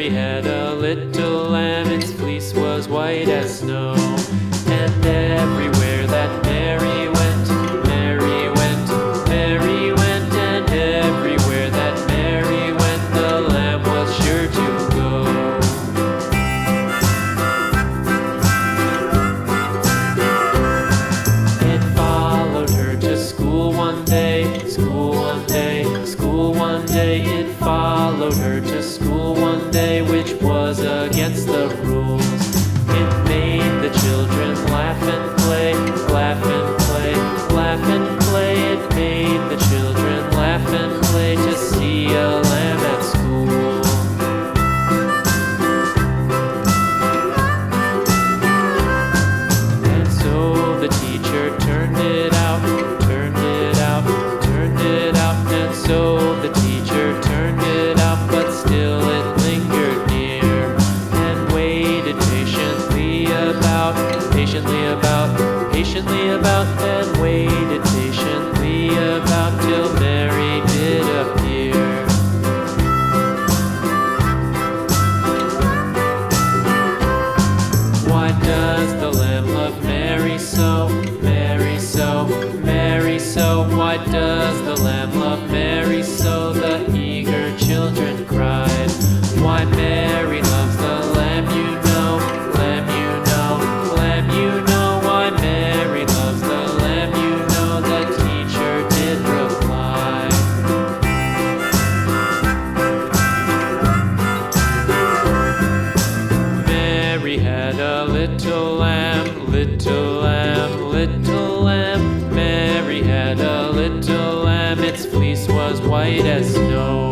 Mary had a little lamb, its fleece was white as snow. And everywhere that Mary went, Mary went, Mary went, and everywhere that Mary went, the lamb was sure to go. It followed her to school one day, school one day, school one day. It followed her to school one day, which was against the rules. It made the children laugh and play, laugh and play, laugh and play. It made the children laugh and play to see a lamb at school. And so the teacher turned it out, turned it out, turned it out. And so the teacher turned it out, but still it lingered near and waited patiently about, and waited patiently about till Mary did appear. Why does the lamb love Mary so, Mary so, Mary so? Why does the lamb love Mary so? The eager children cried. Why Mary loves the lamb, you know, lamb, you know, lamb, you know. Why Mary loves the lamb, you know, the teacher did reply. Mary had a little lamb, little lamb, little lamb. Mary had a little lamb, its fleece was white as snow.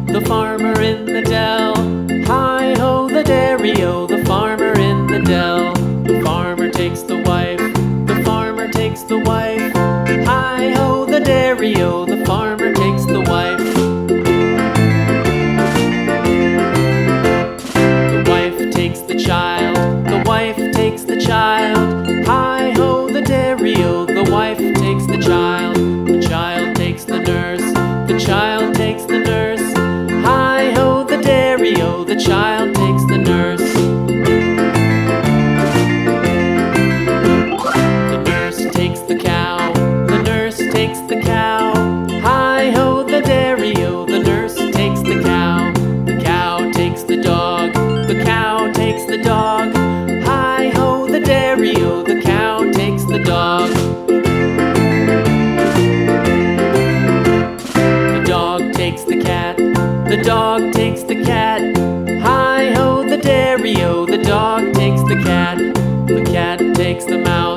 The farmer in the dell. Hi-ho, the dairy-o, the farmer in the dell. The farmer takes the wife, the farmer takes the wife. Hi-ho, the dairy-o, the farmer takes the wife. The wife takes the child, the wife takes the child. Hi-ho, the dairy-o, the wife takes the child. The child takes the nurse, the child takes the nurse. Hi-ho, the dairy-o, the child takes the nurse. The nurse takes the cow, the nurse takes the cow. Hi-ho, the dairy-o, the nurse takes the cow. The cow takes the dog, the cow takes the dog. Hi-ho, the dairy-o, the cow takes the dog. The dog takes the cat, the dog takes the cat. Hi-ho, the dairy-o, the dog takes the cat. The cat takes the mouse,